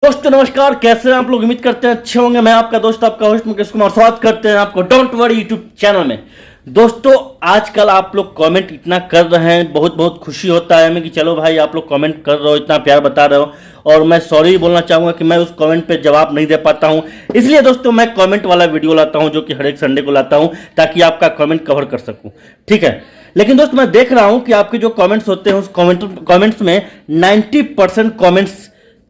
दोस्तों नमस्कार, कैसे हैं आप लोग। उम्मीद करते हैं अच्छे होंगे। मैं आपका दोस्त आपका होस्ट मुकेश कुमार स्वागत करते हैं आपको डोंट वरी यूट्यूब चैनल में। दोस्तों आजकल आप लोग कमेंट इतना कर रहे हैं, बहुत बहुत खुशी होता है हमें कि चलो भाई आप लोग कमेंट कर रहे हो, इतना प्यार बता रहे हो। और मैं सॉरी बोलना चाहूँगा कि मैं उस कमेंट पे जवाब नहीं दे पाता हूँ, इसलिए दोस्तों मैं कमेंट वाला वीडियो लाता हूँ जो कि हर एक संडे को लाता हूँ ताकि आपका कमेंट कवर कर सकूँ, ठीक है। लेकिन दोस्त मैं देख रहा हूँ कि आपके जो कमेंट्स होते हैं उस कमेंट्स में 90% कमेंट्स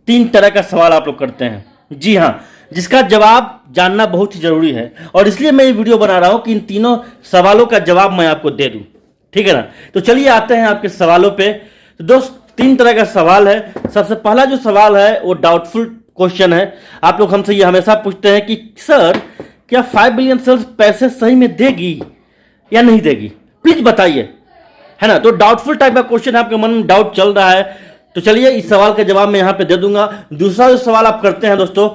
तीन तरह का सवाल आप लोग करते हैं। जी हाँ, जिसका जवाब जानना बहुत ही जरूरी है और इसलिए मैं ये वीडियो बना रहा हूं कि इन तीनों सवालों का जवाब मैं आपको दे दूं, ठीक है ना। तो चलिए आते हैं आपके सवालों पे। तो दोस्त तीन तरह का सवाल है। सबसे पहला जो सवाल है वो डाउटफुल क्वेश्चन है। आप लोग हमसे ये हमेशा पूछते हैं कि सर क्या 5 बिलियन सेल्स पैसे सही में देगी या नहीं देगी, प्लीज बताइए, है ना। तो डाउटफुल टाइप का क्वेश्चन है, आपके मन में डाउट चल रहा है। तो चलिए इस सवाल का जवाब मैं यहाँ पे दे दूंगा। दूसरा जो सवाल आप करते हैं दोस्तों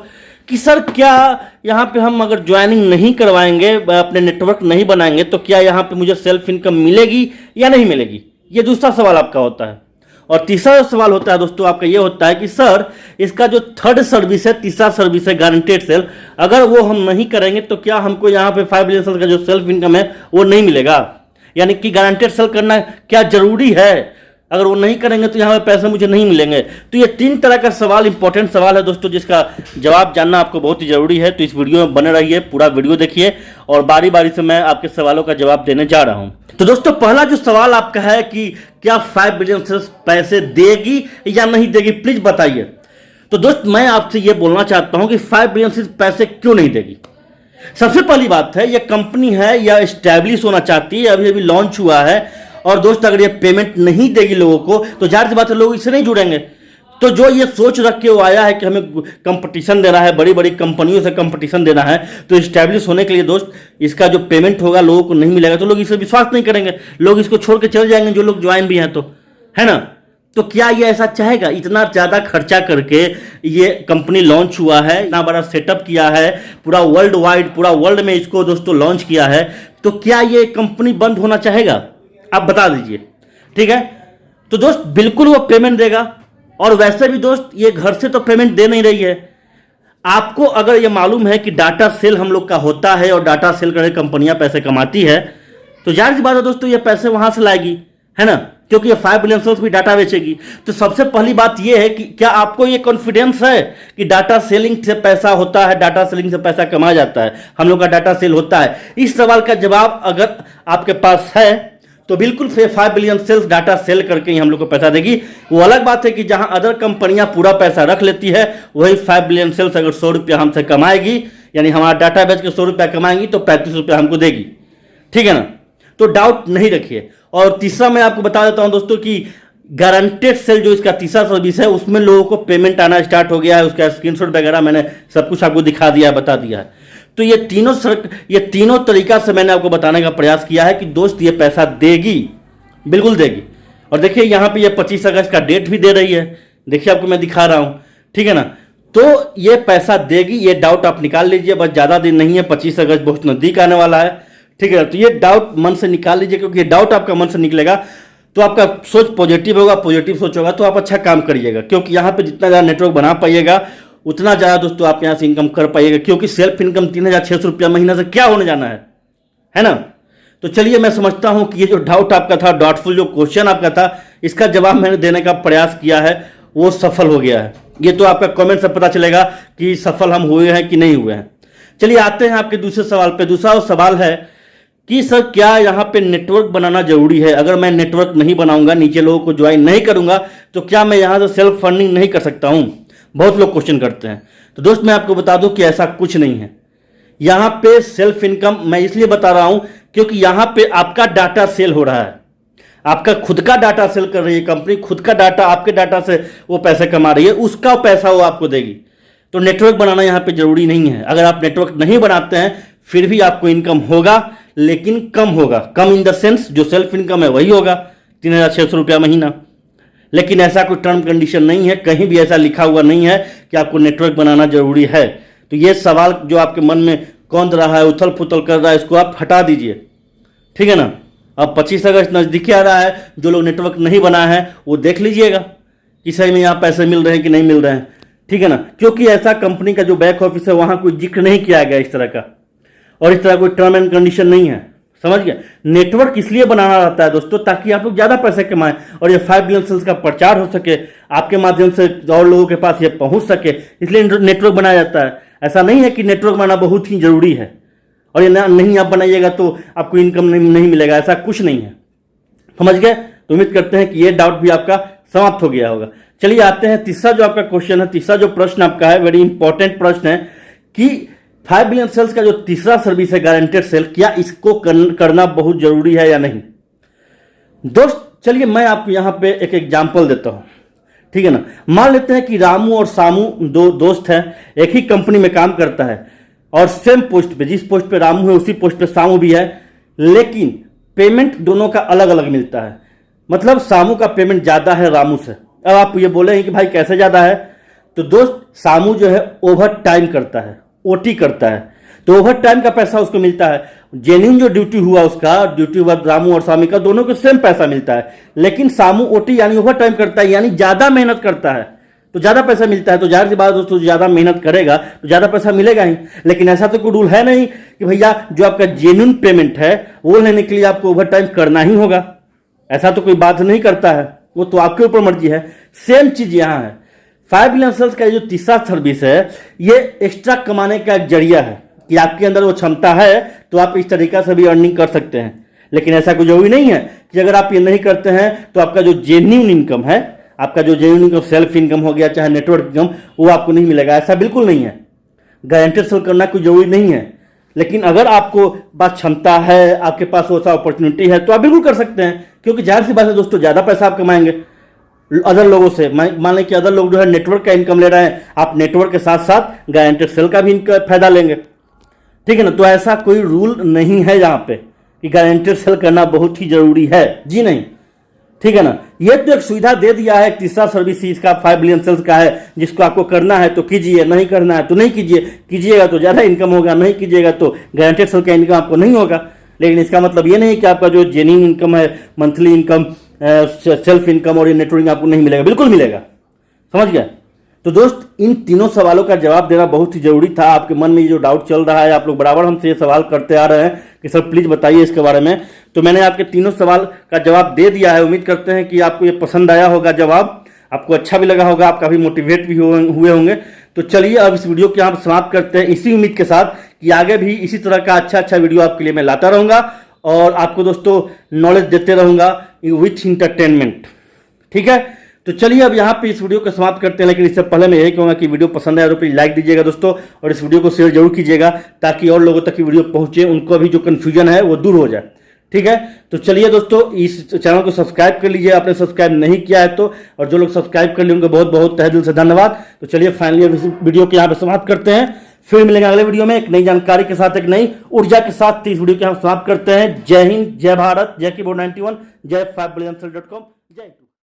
कि सर क्या यहाँ पे हम अगर ज्वाइनिंग नहीं करवाएंगे, अपने नेटवर्क नहीं बनाएंगे तो क्या यहाँ पे मुझे सेल्फ इनकम मिलेगी या नहीं मिलेगी, ये दूसरा सवाल आपका होता है। और तीसरा जो सवाल होता है दोस्तों आपका ये होता है कि सर इसका जो थर्ड सर्विस है, तीसरा सर्विस है गारंटेड सेल, अगर वो हम नहीं करेंगे तो क्या हमको यहाँ पे 5 बिलियन सेल का जो सेल्फ इनकम है वो नहीं मिलेगा, यानी कि गारंटेड सेल करना क्या जरूरी है, अगर वो नहीं करेंगे तो यहाँ पे पैसे मुझे नहीं मिलेंगे। तो ये तीन तरह का सवाल इंपॉर्टेंट सवाल है दोस्तों, जिसका जवाब जानना आपको बहुत ही जरूरी है। तो इस वीडियो में बने रहिए, पूरा वीडियो देखिए और बारी बारी से मैं आपके सवालों का जवाब देने जा रहा हूं। तो दोस्तों पहला जो सवाल आपका है कि क्या 5 बिलियन सेल्स पैसे देगी या नहीं देगी, प्लीज बताइए। तो दोस्त मैं आपसे ये बोलना चाहता हूं कि 5 बिलियन सेल्स पैसे क्यों नहीं देगी। सबसे पहली बात है, यह कंपनी है या एस्टैब्लिश होना चाहती है, अभी अभी लॉन्च हुआ है। और दोस्त अगर ये पेमेंट नहीं देगी लोगों को तो जाहिर सी बात है लोग इससे नहीं जुड़ेंगे। तो जो ये सोच रख के वो आया है कि हमें कंपटीशन देना है, बड़ी बड़ी कंपनियों से कंपटीशन देना है, तो इस्टेब्लिश होने के लिए दोस्त इसका जो पेमेंट होगा लोगों को नहीं मिलेगा तो लोग इसे विश्वास नहीं करेंगे, लोग इसको छोड़ के चले जाएंगे जो लोग ज्वाइन भी हैं, तो है ना। तो क्या ये ऐसा चाहेगा, इतना ज़्यादा खर्चा करके ये कंपनी लॉन्च हुआ है, इतना बड़ा सेटअप किया है, पूरा वर्ल्ड वाइड, पूरा वर्ल्ड में इसको दोस्तों लॉन्च किया है, तो क्या ये कंपनी बंद होना चाहेगा, आप बता दीजिए, ठीक है। तो दोस्त बिल्कुल वो पेमेंट देगा। और वैसे भी दोस्त ये घर से तो पेमेंट दे नहीं रही है। आपको अगर ये मालूम है कि डाटा सेल हम लोग का होता है और डाटा सेल करके कंपनियां पैसे कमाती है, तो जाहिर सी बात है दोस्तों ये पैसे वहां से लाएगी, है ना, क्योंकि ये 5 बिलियन सेल्स भी डाटा बेचेगी। तो सबसे पहली बात ये है कि क्या आपको ये कॉन्फिडेंस है कि डाटा सेलिंग से पैसा होता है, डाटा सेलिंग से पैसा कमाया जाता है, हम लोग का डाटा सेल होता है। इस सवाल का जवाब अगर आपके पास है तो बिल्कुल 5 बिलियन सेल्स डाटा सेल करके ही हम लोग को पैसा देगी। वो अलग बात है कि जहां अदर कंपनियां पूरा पैसा रख लेती है, वही 5 बिलियन सेल्स अगर 100 रुपया हमसे कमाएगी, यानी हमारा डाटा बेच के 100 रुपया कमाएंगी तो 35 रुपया हमको देगी, ठीक है ना। तो डाउट नहीं रखिए। और तीसरा मैं आपको बता देता हूं दोस्तों कि गारंटेड सेल जो इसका तीसरा सर्विस है उसमें लोगों को पेमेंट आना स्टार्ट हो गया है, उसका स्क्रीनशॉट वगैरह मैंने सब कुछ आपको दिखा दिया है, बता दिया है। तो ये तीनों तरीका से मैंने आपको बताने का प्रयास किया है कि दोस्त ये पैसा देगी, बिल्कुल देगी। और देखिए यहाँ पे ये 25 अगस्त का डेट भी दे रही है, देखिए आपको मैं दिखा रहा हूं, ठीक है ना। तो ये पैसा देगी, ये डाउट आप निकाल लीजिए, बस ज़्यादा दिन नहीं है, 25 अगस्त बहुत नज़दीक आने वाला है, ठीक है। तो ये डाउट मन से निकाल लीजिए, क्योंकि ये डाउट आपका मन से निकलेगा तो आपका सोच पॉजिटिव होगा, पॉजिटिव सोच होगा तो आप अच्छा काम करिएगा, क्योंकि यहाँ पे जितना ज़्यादा नेटवर्क बना पाइएगा उतना ज़्यादा दोस्तों आप यहाँ से इनकम कर पाइएगा, क्योंकि सेल्फ इनकम 3600 रुपया महीना से क्या होने जाना है ना। तो चलिए मैं समझता हूँ कि ये जो डाउट आपका था, डाउटफुल जो क्वेश्चन आपका था, इसका जवाब मैंने देने का प्रयास किया है, वो सफल हो गया है। ये तो आपका कमेंट से पता चलेगा कि सफल हम हुए हैं कि नहीं हुए हैं। चलिए आते हैं आपके दूसरे सवाल पे। दूसरा सवाल है कि सर क्या यहाँ पे नेटवर्क बनाना जरूरी है, अगर मैं नेटवर्क नहीं बनाऊंगा, नीचे लोगों को ज्वाइन नहीं करूंगा, तो क्या मैं यहाँ से सेल्फ फंडिंग नहीं कर सकता हूँ, बहुत लोग क्वेश्चन करते हैं। तो दोस्त मैं आपको बता दूं कि ऐसा कुछ नहीं है। यहाँ पे सेल्फ इनकम मैं इसलिए बता रहा हूं क्योंकि यहाँ पे आपका डाटा सेल हो रहा है, आपका खुद का डाटा सेल कर रही है कंपनी, खुद का डाटा, आपके डाटा से वो पैसे कमा रही है, उसका पैसा वो आपको देगी। तो नेटवर्क बनाना यहाँ पे जरूरी नहीं है। अगर आप नेटवर्क नहीं बनाते हैं फिर भी आपको इनकम होगा, लेकिन कम होगा, कम इन द सेंस जो सेल्फ इनकम है वही होगा 3600 रुपया महीना। लेकिन ऐसा कोई टर्म कंडीशन नहीं है, कहीं भी ऐसा लिखा हुआ नहीं है कि आपको नेटवर्क बनाना जरूरी है। तो ये सवाल जो आपके मन में कौंध रहा है, उथल पुथल कर रहा है, इसको आप हटा दीजिए, ठीक है ना। अब 25 अगस्त नज़दीक आ रहा है, जो लोग नेटवर्क नहीं बनाए हैं वो देख लीजिएगा कि सही में यहाँ पैसे मिल रहे हैं कि नहीं मिल रहे हैं, ठीक है ना, क्योंकि ऐसा कंपनी का जो बैक ऑफिस है वहां कोई जिक्र नहीं किया गया इस तरह का, और इस तरह कोई टर्म एंड कंडीशन नहीं है, समझ गए। नेटवर्क इसलिए बनाना रहता है दोस्तों ताकि आप लोग ज्यादा पैसे कमाएं और ये 5 बिलियन सेल्स का प्रचार हो सके, आपके माध्यम से और लोगों के पास ये पहुंच सके, इसलिए नेटवर्क बनाया जाता है। ऐसा नहीं है कि नेटवर्क बनाना बहुत ही जरूरी है और ये नहीं आप बनाइएगा तो आपको इनकम नहीं मिलेगा, ऐसा कुछ नहीं है, समझ गए। तो उम्मीद करते हैं कि ये डाउट भी आपका समाप्त हो गया होगा। चलिए आते हैं तीसरा जो आपका क्वेश्चन है, तीसरा जो प्रश्न आपका है, वेरी इंपॉर्टेंट प्रश्न है कि 5 बिलियन सेल्स का जो तीसरा सर्विस है गारंटेड सेल, क्या इसको करना बहुत जरूरी है या नहीं। दोस्त चलिए मैं आपको यहां पे एक एग्जांपल देता हूं, ठीक है ना। मान लेते हैं कि रामू और सामू दो दोस्त हैं, एक ही कंपनी में काम करता है और सेम पोस्ट पे, जिस पोस्ट पे रामू है उसी पोस्ट पे सामू भी है, लेकिन पेमेंट दोनों का अलग अलग मिलता है। मतलब सामू का पेमेंट ज्यादा है रामू से। अब आप ये बोले कि भाई कैसे ज्यादा है, तो दोस्त सामू जो है ओवर टाइम करता है, ओटी करता है, तो ओवर टाइम का पैसा उसको मिलता है। जेन्युइन जो ड्यूटी हुआ उसका, ड्यूटी हुआ रामू और सामी का, दोनों को सेम पैसा मिलता है, लेकिन सामू ओटी यानी ओवर टाइम करता है, यानी ज्यादा मेहनत करता है तो ज्यादा पैसा मिलता है। तो जाहिर सी बात दोस्तों, ज्यादा मेहनत करेगा तो ज्यादा पैसा मिलेगा ही। लेकिन ऐसा तो कोई रूल है नहीं कि भैया जो आपका जेन्युइन पेमेंट है वो लेने के लिए आपको ओवर टाइम करना ही होगा, ऐसा तो कोई बात नहीं करता है, वो तो आपके ऊपर मर्जी है। सेम चीज यहां है। 5 बिलियन सेल्स का जो तीसरा सर्विस है ये एक्स्ट्रा कमाने का एक जरिया है कि आपके अंदर वो क्षमता है तो आप इस तरीका से भी अर्निंग कर सकते हैं। लेकिन ऐसा कोई जरूरी नहीं है कि अगर आप ये नहीं करते हैं तो आपका जो जेन्युइन इनकम है, आपका जो जेन्युइन इनकम, सेल्फ इनकम हो गया चाहे नेटवर्क इनकम, वो आपको नहीं मिलेगा, ऐसा बिल्कुल नहीं है। गारंटेड सेल करना कोई जरूरी नहीं है, लेकिन अगर आपको बात क्षमता है, आपके पास वैसा अपॉर्चुनिटी है तो आप बिल्कुल कर सकते हैं, क्योंकि जाहिर सी बात है दोस्तों ज्यादा पैसा आप कमाएंगे अदर लोगों से। मान लें कि अदर लोग जो है नेटवर्क का इनकम ले रहे हैं, आप नेटवर्क के साथ साथ गारंटेड सेल का भी फायदा लेंगे, ठीक है ना। तो ऐसा कोई रूल नहीं है यहाँ पे कि गारंटेड सेल करना बहुत ही जरूरी है, जी नहीं, ठीक है ना। ये तो एक सुविधा दे दिया है, तीसरा सर्विस इसका 5 बिलियन सेल्स का है, जिसको आपको करना है तो कीजिए, नहीं करना है तो नहीं कीजिए, कीजिएगा तो ज्यादा इनकम होगा, नहीं कीजिएगा तो गारंटेड सेल का इनकम आपको नहीं होगा। लेकिन इसका मतलब ये नहीं कि आपका जो जेन्युइन इनकम है, मंथली इनकम, सेल्फ इनकम और ये नेटवर्किंग आपको नहीं मिलेगा, बिल्कुल मिलेगा, समझ गए। तो दोस्त इन तीनों सवालों का जवाब देना बहुत ही जरूरी था। आपके मन में जो डाउट चल रहा है, आप लोग बराबर हमसे ये सवाल करते आ रहे हैं कि सर प्लीज बताइए इसके बारे में, तो मैंने आपके तीनों सवाल का जवाब दे दिया है। उम्मीद करते हैं कि आपको ये पसंद आया होगा, जवाब आपको अच्छा भी लगा होगा, आप काफी मोटिवेट भी हुए होंगे। तो चलिए अब इस वीडियो को यहाँ समाप्त करते हैं, इसी उम्मीद के साथ कि आगे भी इसी तरह का अच्छा वीडियो आपके लिए मैं लाता रहूंगा और आपको दोस्तों नॉलेज देते रहूंगा विथ इंटरटेनमेंट, ठीक है। तो चलिए अब यहाँ पे इस वीडियो को समाप्त करते हैं, लेकिन इससे पहले मैं यही कहूंगा कि वीडियो पसंद आए तो प्लीज लाइक दीजिएगा दोस्तों, और इस वीडियो को शेयर जरूर कीजिएगा ताकि और लोगों तक की वीडियो पहुंचे, उनको भी जो कंफ्यूजन है वो दूर हो जाए, ठीक है। तो चलिए दोस्तों इस चैनल को सब्सक्राइब कर लीजिए, आपने सब्सक्राइब नहीं किया है तो, और जो लोग सब्सक्राइब कर लिए उनको बहुत बहुत तहे दिल से धन्यवाद। तो चलिए फाइनली इस वीडियो को यहाँ पे समाप्त करते हैं, फिर मिलेंगे अगले वीडियो में एक नई जानकारी के साथ, एक नई ऊर्जा के साथ। इस वीडियो को हम समाप्त करते हैं। जय हिंद, जय भारत, जय कीबोर्ड 91, जय 5billionsell.com, जय।